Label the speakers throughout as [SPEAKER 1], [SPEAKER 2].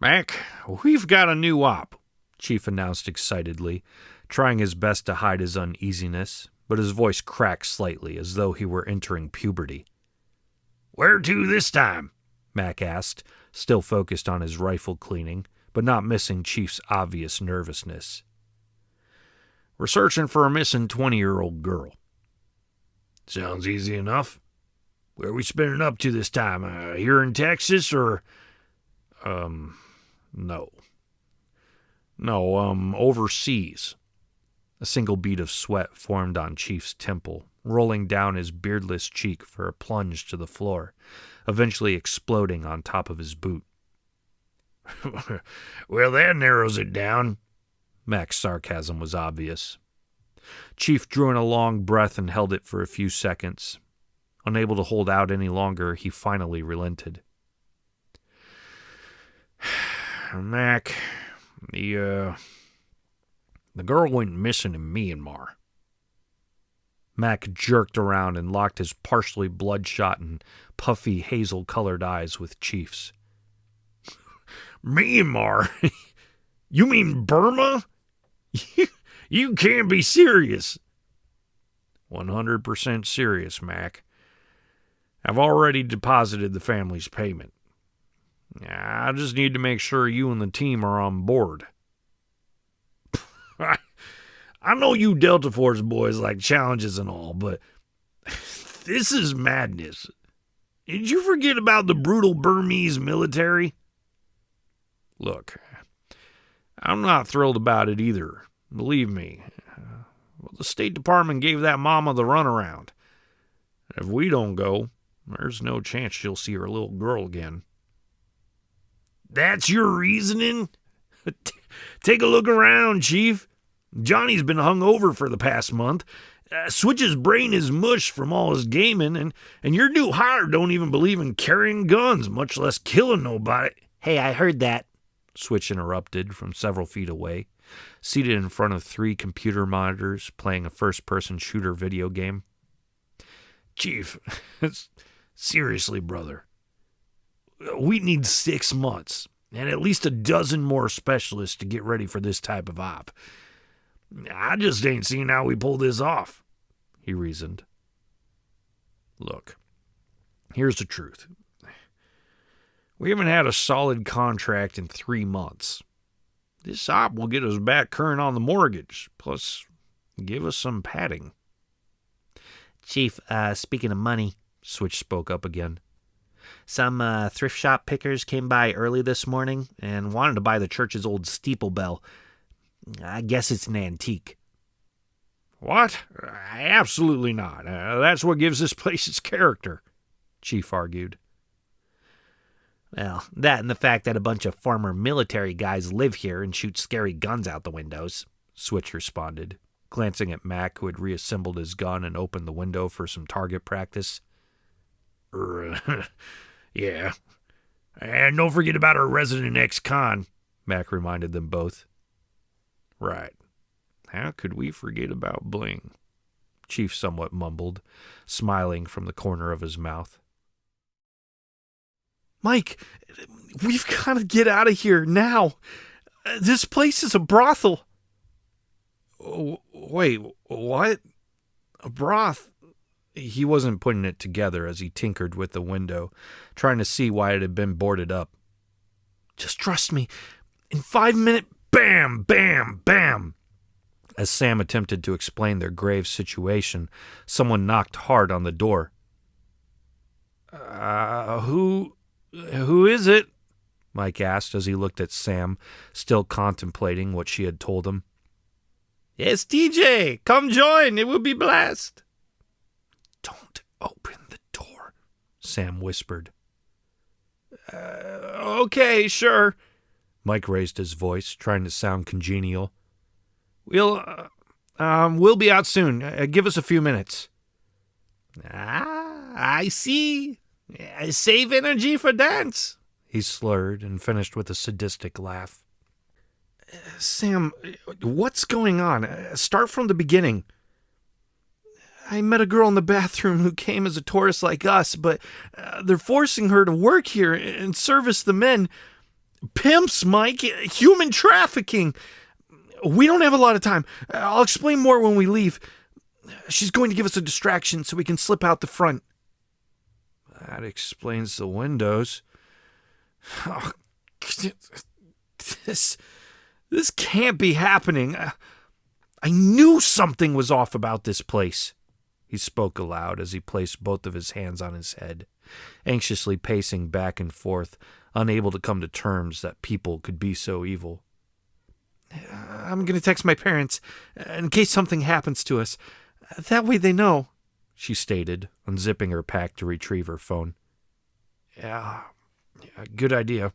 [SPEAKER 1] Mac, we've got a new op, Chief announced excitedly, trying his best to hide his uneasiness, but his voice cracked slightly as though he were entering puberty. Where to this time? Mac asked, still focused on his rifle cleaning, but not missing Chief's obvious nervousness. We're searching for a missing 20-year-old girl. Sounds easy enough. Where are we spinning up to this time? Here in Texas or... No, overseas. A single bead of sweat formed on Chief's temple, rolling down his beardless cheek for a plunge to the floor, eventually exploding on top of his boot. Well, that narrows it down. Mac's sarcasm was obvious. Chief drew in a long breath and held it for a few seconds. Unable to hold out any longer, he finally relented. Mac, the girl went missing in Myanmar. Mac jerked around and locked his partially bloodshot and puffy hazel-colored eyes with Chief's. Myanmar? You mean Burma? You can't be serious. 100% serious, Mac. I've already deposited the family's payment. I just need to make sure you and the team are on board. I know you Delta Force boys like challenges and all, but this is madness. Did you forget about the brutal Burmese military? Look, I'm not thrilled about it either. Believe me. The State Department gave that mama the runaround. If we don't go, there's no chance she'll see her little girl again. That's your reasoning? Take a look around, Chief. Johnny's been hung over for the past month. Switch's brain is mush from all his gaming, and your new hire don't even believe in carrying guns, much less killing nobody. Hey, I heard that, Switch interrupted from several feet away, seated in front of 3 computer monitors playing a first-person shooter video game. Chief, seriously, brother. We need 6 months, and at least a dozen more specialists to get ready for this type of op. I just ain't seen how we pull this off, he reasoned. Look, here's the truth. We haven't had a solid contract in 3 months. This op will get us back current on the mortgage, plus give us some padding. Chief, speaking of money, Switch spoke up again. Some thrift shop pickers came by early this morning and wanted to buy the church's old steeple bell. I guess it's an antique. What? Absolutely not. That's what gives this place its character, Chief argued. Well, that and the fact that a bunch of former military guys live here and shoot scary guns out the windows, Switch responded, glancing at Mac, who had reassembled his gun and opened the window for some target practice. Yeah. And don't forget about our resident ex-con, Mac reminded them both. Right. How could we forget about Bling? Chief somewhat mumbled, smiling from the corner of his mouth. Mike, we've got to get out of here now. This place is a brothel. Wait, what? A broth? He wasn't putting it together as he tinkered with the window, trying to see why it had been boarded up. Just trust me. In 5 minutes, bam, bam, bam. As Sam attempted to explain their grave situation, someone knocked hard on the door. Who is it? Mike asked as he looked at Sam, still contemplating what she had told him. Yes, TJ, come join. It will be blessed. Don't open the door, Sam whispered. Okay, sure. Mike raised his voice, trying to sound congenial. We'll be out soon. Give us a few minutes. I see. Save energy for dance, he slurred and finished with a sadistic laugh. Sam, what's going on? Start from the beginning. I met a girl in the bathroom who came as a tourist like us, but they're forcing her to work here and service the men. Pimps, Mike. Human trafficking. We don't have a lot of time. I'll explain more when we leave. She's going to give us a distraction so we can slip out the front. That explains the windows. Oh, this can't be happening. I knew something was off about this place. He spoke aloud as he placed both of his hands on his head, anxiously pacing back and forth, unable to come to terms that people could be so evil. I'm going to text my parents in case something happens to us. That way they know, she stated, unzipping her pack to retrieve her phone. Yeah, good idea.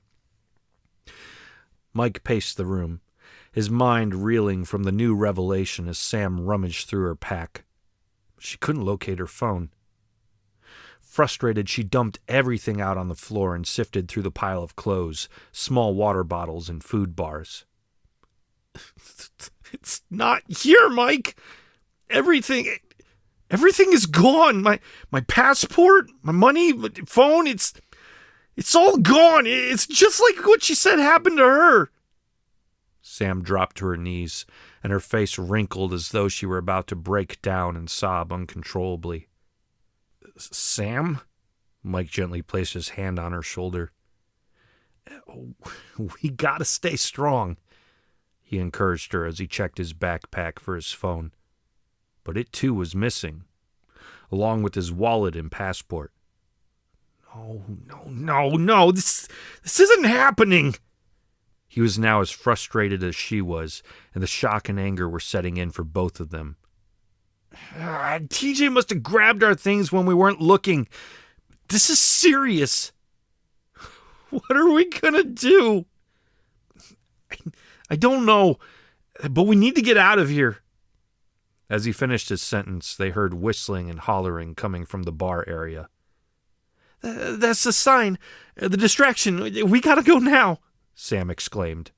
[SPEAKER 1] Mike paced the room, his mind reeling from the new revelation as Sam rummaged through her pack. She couldn't locate her phone. Frustrated, she dumped everything out on the floor and sifted through the pile of clothes, small water bottles, and food bars. It's not here, Mike. Everything is gone. My passport, my money, my phone, it's all gone. It's just like what she said happened to her. Sam dropped to her knees, and her face wrinkled as though she were about to break down and sob uncontrollably. Sam? Mike gently placed his hand on her shoulder. We gotta stay strong, he encouraged her as he checked his backpack for his phone. But it too was missing, along with his wallet and passport. No, this isn't happening. He was now as frustrated as she was, and the shock and anger were setting in for both of them. TJ must have grabbed our things when we weren't looking. This is serious. What are we gonna do? I don't know, but we need to get out of here. As he finished his sentence, they heard whistling and hollering coming from the bar area. That's the sign. The distraction. We gotta go now, Sam exclaimed.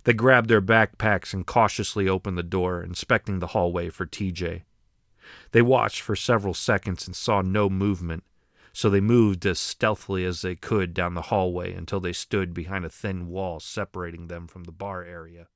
[SPEAKER 1] They grabbed their backpacks and cautiously opened the door, inspecting the hallway for TJ. They watched for several seconds and saw no movement, so they moved as stealthily as they could down the hallway until they stood behind a thin wall separating them from the bar area.